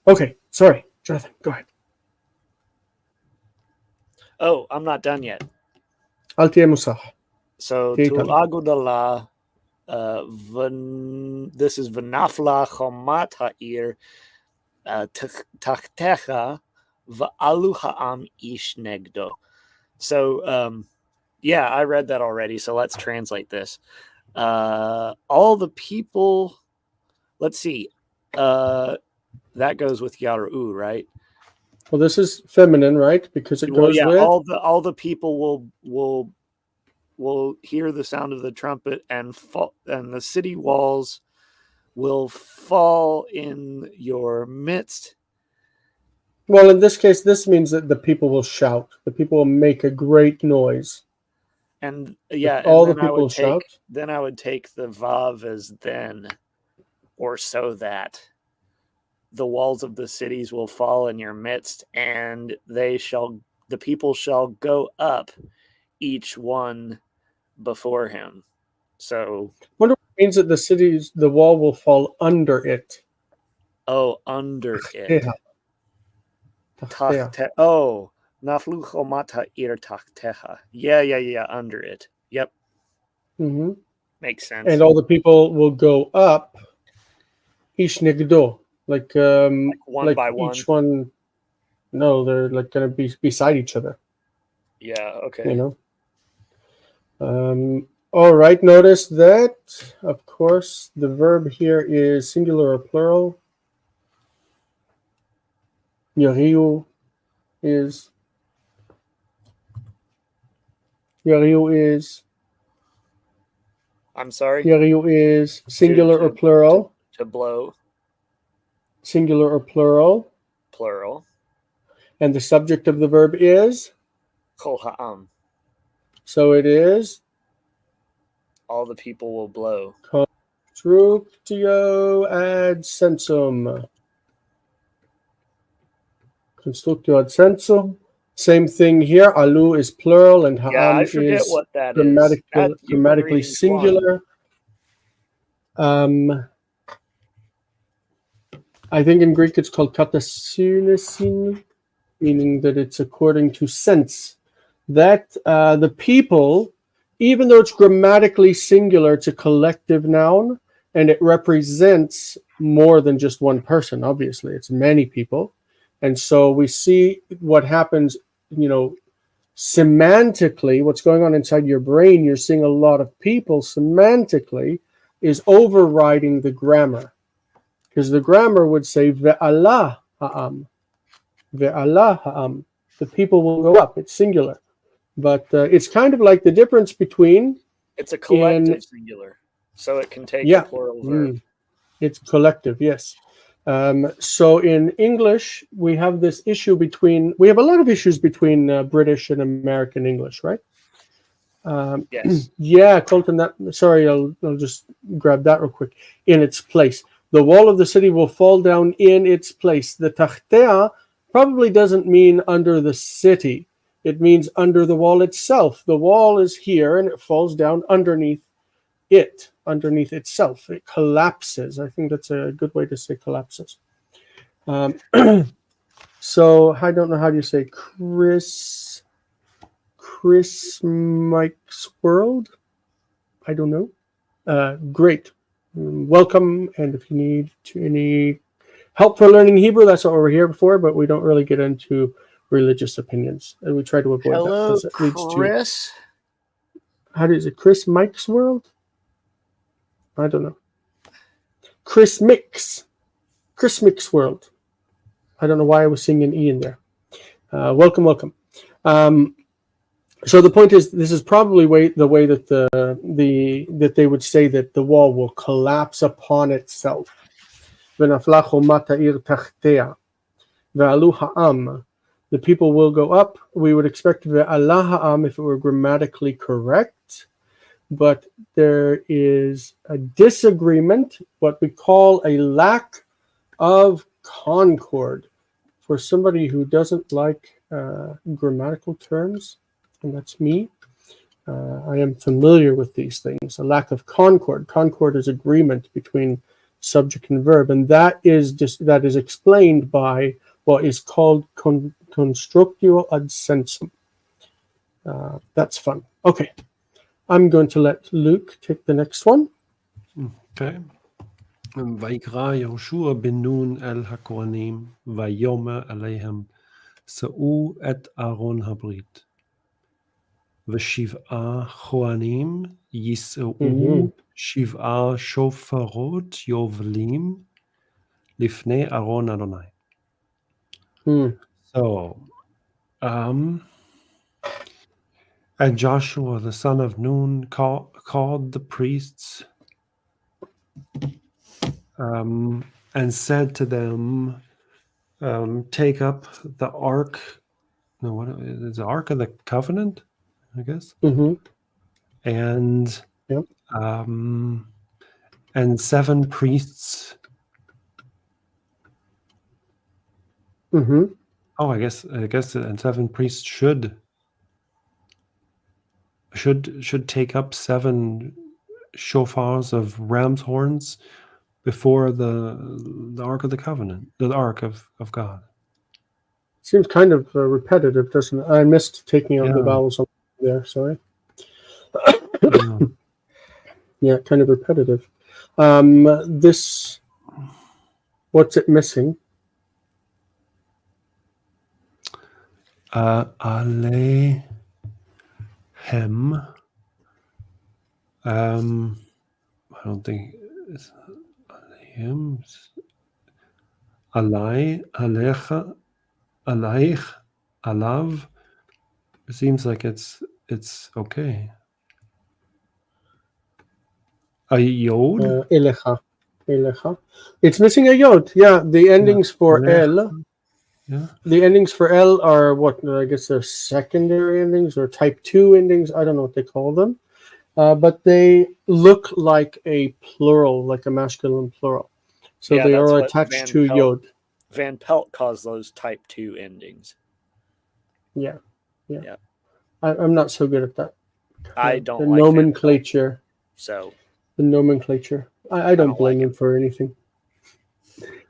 Okay, sorry, Jonathan, go ahead. Oh, I'm not done yet. 𝗙𝗘𝗦𝗡𝗥𝗡𝗧. So 𝗕𝗘𝗦𝗡𝗥𝗡𝗙, this is 𝗥𝗘𝗦𝗡𝗥𝗡𝗙𝗧 So, yeah, I read that already. So let's translate this. All the people, let's see. That goes with 𝗥𝗚𝗦𝗡𝗥𝗡, right? Well, this is feminine, right? Because it goes with all the people will hear the sound of the trumpet and fall, and the city walls will fall in your midst. Well, in this case, this means that the people will shout. The people will make a great noise. And yeah, all and the people will shout. Then I would take the vav as then, or so that the walls of the cities will fall in your midst, and the people shall go up, each one before him. So I wonder what it means that the wall will fall under it. Oh, under it. 𝗥𝗘𝗦𝗡𝗥𝗡𝗙. Oh, 𝗥𝗘𝗦𝗡𝗥𝗙𝗧. Yeah. Under it. Yep. Mm-hmm. Makes sense. And all the people will go up, ish negdo, like one by one. Each one. No, they're like going to be beside each other. Yeah. Okay. You know. All right. Notice that, of course, the verb here is singular or plural. 𝗥𝗜𝗦𝗜𝗓 is. I'm sorry. 𝗥𝗜𝗦 is singular or plural. To blow. Singular or plural. Plural. And the subject of the verb is? Kol ha'am. So it is? All the people will blow. Constructio ad sensum. Constructio ad sensum. Same thing here. Alu is plural and ha'am is what that grammatically singular. I think in Greek it's called 𝗥𝗘𝗦𝗡𝗥𝗡𝗧, meaning that it's according to sense. That the people, even though it's grammatically singular, it's a collective noun, and it represents more than just one person. Obviously, it's many people. And so we see what happens, semantically, what's going on inside your brain. You're seeing a lot of people semantically is overriding the grammar. Because the grammar would say, ve'alah ha'am. Ve'alah ha'am. The people will go up. It's singular. But it's kind of like the difference between... It's a collective singular. So it can take a plural verb. It's collective, yes. So in English, we have this issue we have a lot of issues between British and American English, right? Yes. Yeah, Colton, sorry, I'll just grab that real quick. In its place. The wall of the city will fall down in its place. The 𝗥𝗘𝗦 probably doesn't mean under the city. It means under the wall itself. The wall is here and it falls down underneath itself. It collapses. I think that's a good way to say collapses. So I don't know how do you say Chris Mike's World. I don't know. Great. Welcome. And if you need any help for learning Hebrew, that's what we're here for, but we don't really get into religious opinions. And we try to avoid that. Hello, It leads Chris. Is it Chris Mike's World? I don't know. Chris Mix World. I don't know why I was seeing an E in there. Welcome. So the point is, this is probably the way that that they would say that the wall will collapse upon itself. ונפלה חומת העיר תחתיה, ועלו העם. The people will go up. We would expect ועלה העם if it were grammatically correct, but there is a disagreement, what we call a lack of concord. For somebody who doesn't like grammatical terms, and that's me, I am familiar with these things. A lack of concord. Concord is agreement between subject and verb, and that is explained by what is called constructio ad sensum. That's fun. Okay, I'm going to let Luke take the next one. Okay. ויקרא יהושע בן נון אל הכהנים ויאמר אליהם שאו את ארון הברית ושבעה כהנים יישאו שבעה שופרות יובלים לפני ארון אדוני. So, and Joshua the son of Nun called the priests and said to them, take up the ark. No, what is the Ark of the Covenant, I guess? And yep. And 7 priests. Oh, I guess, and 7 priests should take up 7 shofars of ram's horns before the Ark of the Covenant, the Ark of God. Seems kind of repetitive, doesn't it? I missed taking out the vowels there, sorry. Yeah, kind of repetitive. This, what's it missing? Alehem. I don't think it's Alehem. Alai, Alecha, Alaich, Alav. It seems like it's okay. A yod? Elecha. It's missing a yod. Yeah, the endings for El. Yeah. The endings for El are what? I guess they're secondary endings or type 2 endings. I don't know what they call them. But they look like a plural, like a masculine plural. So they are attached to yod. Van Pelt calls those type 2 endings. Yeah. I'm not so good at that. I don't the like nomenclature. So the nomenclature. I don't blame him for anything.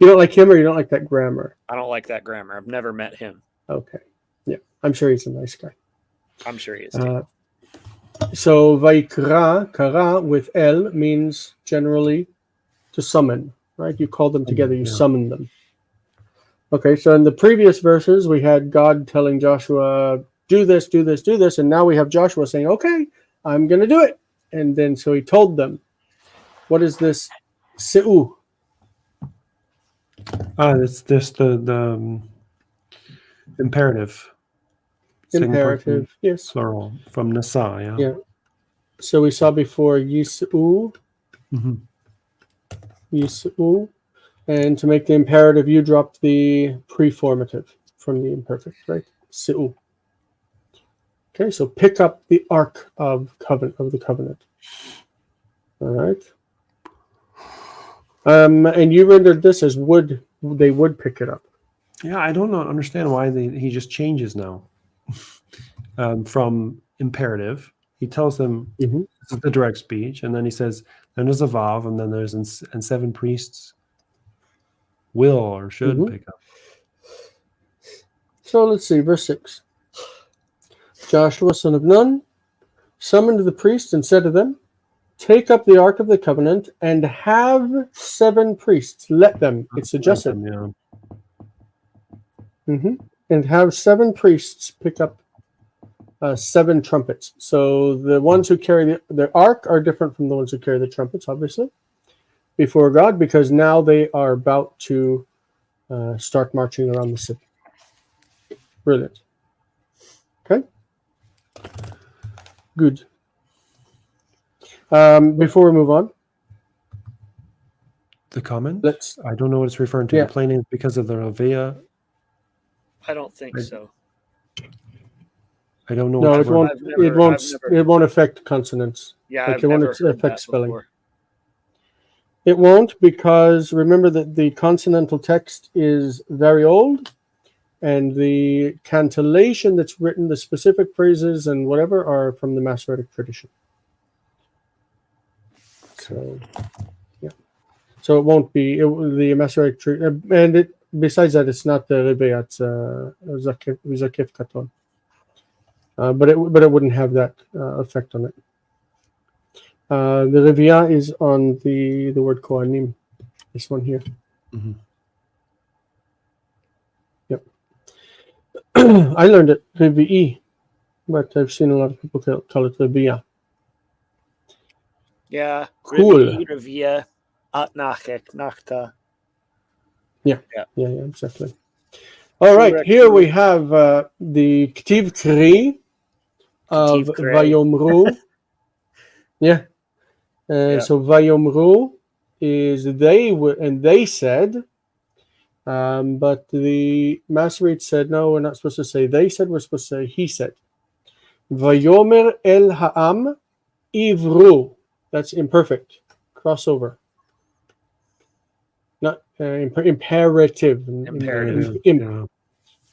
You don't like him, or you don't like that grammar? I don't like that grammar. I've never met him. Okay. Yeah, I'm sure he's a nice guy. I'm sure he is too. So Vaikra, kara with El means generally to summon, right? You call them together, you summon them. Okay, so in the previous verses, we had God telling Joshua, do this, do this, do this. And now we have Joshua saying, okay, I'm going to do it. And then so he told them, what is this? Se'u. It's just the imperative. Imperative, yes. Plural from Nasa, yeah. So we saw before Yis'u. Yis'u. And to make the imperative, you dropped the preformative from the imperfect, right? Se'u. Okay, so pick up the Ark of the Covenant. All right. And you rendered this as would, they would pick it up. Yeah, I don't understand why he just changes now. From imperative, he tells them this is the direct speech, and then he says, then there's a vav, and then there's and 7 priests will or should pick up. So let's see, verse 6. Joshua, son of Nun, summoned the priests and said to them, take up the Ark of the Covenant and have 7 priests. Let them. It's suggested. And have 7 priests pick up 7 trumpets. So the ones who carry the Ark are different from the ones who carry the trumpets, obviously, before God, because now they are about to start marching around the city. Brilliant. Okay. Good. Before we move on, The comment? let's. I don't know what it's referring to. Yeah. The planing is because of the Ravea. I don't think so. I don't know. No, what it the word- won't. I've never- It won't affect consonants. Yeah, Like, I've it won't never heard affect that spelling. before. It won't, because remember that the consonantal text is very old, and the cantillation that's written, the specific phrases and whatever, are from the Masoretic tradition. So, yeah. So it won't be the Masoretic and it. Besides that, it's not the Rebbe, it's 𝗥𝗘𝗦𝗘𝗥𝗩𝗏. But it wouldn't have that effect on it. The Revia is on the word Kohanim. This one here. Mhm. Yep. I learned it Revi'i, but I've seen a lot of people call it Revia. Yeah. Cool. Revia, 𝗥𝗘𝗦𝗥𝗡𝗏. Yeah, exactly. All right, Correct. here we have the 𝗕𝗘𝗬𝗢 of 𝗕𝗘𝗬𝗢. Vayomru. Yeah. Yeah. So Vayomru is they said, but the Masoretes said, no, we're not supposed to say they said, we're supposed to say he said. Vayomer el ha'am ivru. That's imperfect. Crossover. Not imperative. Imperative. Yeah.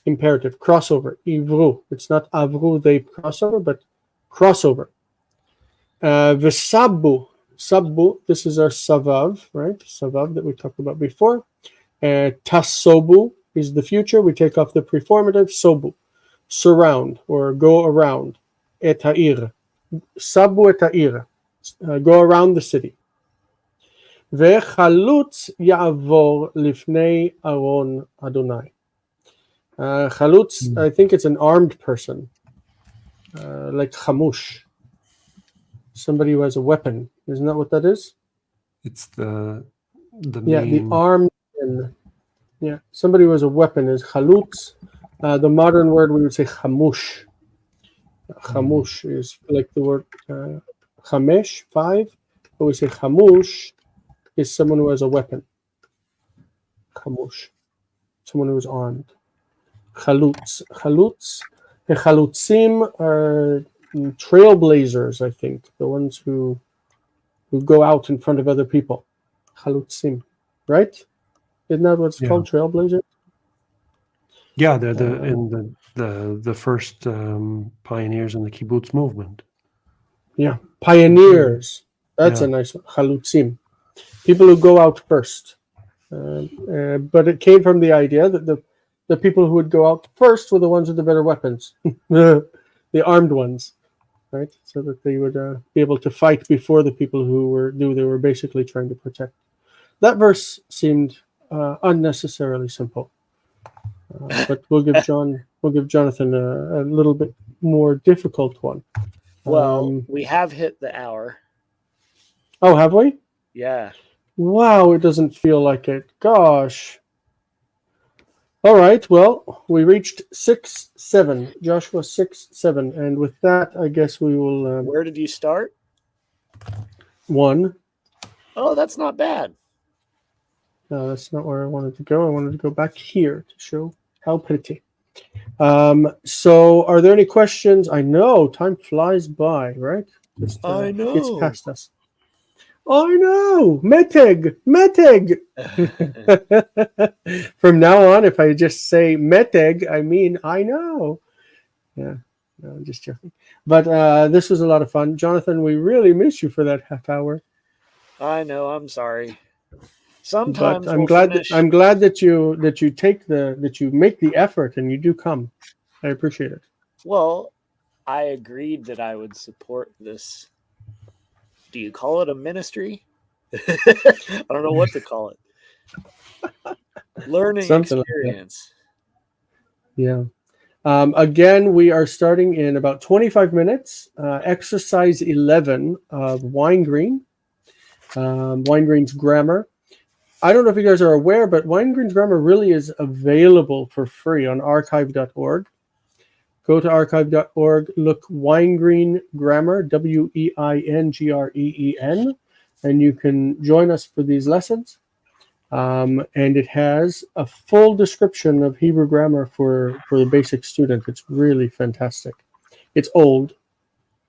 Imperative. Crossover. Ivru. It's not avru, they crossover, but crossover. V'sabbu. Sabbu, this is our savav, right? Savav that we talked about before. Tasobu is the future. We take off the preformative. Sobu. Surround or go around. Et ha'ir. Sabbu et ha'ir. Go around the city. Ve'chalutz ya'avor lifnei aron Adonai. Chalutz, I think it's an armed person, like chamush. Somebody who has a weapon. Isn't that what that is? It's the Yeah, main. the armed men. Yeah, somebody who has a weapon is chalutz. The modern word we would say chamush. Chamush is like the word chamesh, 5. But we say chamush is someone who has a weapon. Chamush, someone who is armed. Chalutz. The chalutzim are trailblazers, I think, the ones who go out in front of other people. Chalutzim, right? Isn't that what's called, trailblazer? Yeah, they're the first pioneers in the kibbutz movement. Yeah, pioneers. That's a nice one. Chalutzim, people who go out first. But it came from the idea that the people who would go out first were the ones with the better weapons, the armed ones, right? So that they would be able to fight before the people who they were basically trying to protect. That verse seemed unnecessarily simple, but we'll give Jonathan a little bit more difficult one. Well, we have hit the hour. Oh, have we? Yeah. Wow, it doesn't feel like it. Gosh. All right, well, we reached 6:07, Joshua 6:07, and with that, I guess we will. Where did you start? 1. Oh, that's not bad. No, that's not where I wanted to go. I wanted to go back here to show how pretty. So, are there any questions? I know time flies by, right? I know. It's past us. I know, meteg. From now on, if I just say meteg, I mean I know. Yeah, no, I'm just joking. But this was a lot of fun, Jonathan. We really miss you for that half hour. I know. I'm sorry. Sometimes but I'm glad that you make the effort and you do come. I appreciate it. Well, I agreed that I would support this. Do you call it a ministry? I don't know what to call it. Learning Something experience. Like that. Yeah. Again, we are starting in about 25 minutes. Exercise 11 of Wine Green. Wine Green's grammar. I don't know if you guys are aware, but Weingreen's grammar really is available for free on archive.org. Go to archive.org, look Weingreen Grammar, WEINGREEN, and you can join us for these lessons. And it has a full description of Hebrew grammar for the basic student. It's really fantastic. It's old,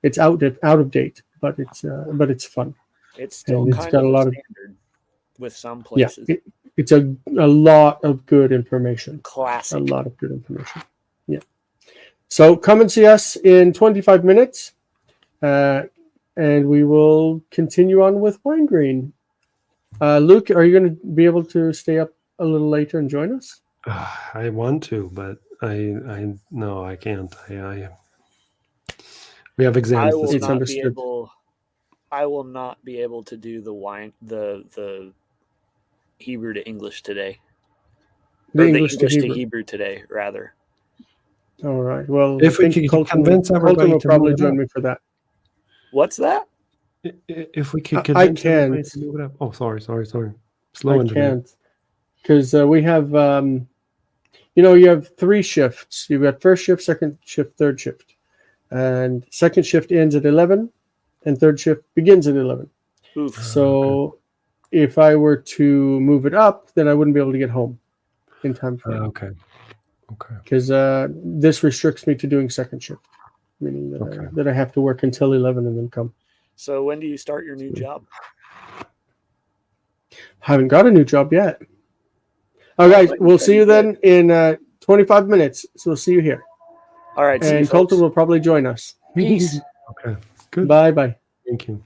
it's out of date, but it's fun. It's still And it's kind got of a lot of standard with some places. Yeah, it's a lot of good information. Classic. A lot of good information. Yeah. So come and see us in 25 minutes, and we will continue on with Weingreen. Luke, are you going to be able to stay up a little later and join us? I want to, but no, I can't. We have exams. I will not be able to do the Hebrew to English today. The English to Hebrew today, rather. All right. Well, if we can convince everybody, will probably join me for that. What's that? If we can convince everybody to move it up. Oh, sorry. Slow. I can't, because we have, you have 3 shifts. You've got first shift, second shift, third shift, and second shift ends at 11, and third shift begins at 11. Oof. So, if I were to move it up, then I wouldn't be able to get home in time for it. Okay. Because this restricts me to doing second shift, meaning that I have to work until 11 and then come. So when do you start your new job? Haven't got a new job yet. All right, we'll see you then in 25 minutes. So we'll see you here. All right. And Colton will probably join us. Peace. Okay. Good. Bye. Thank you.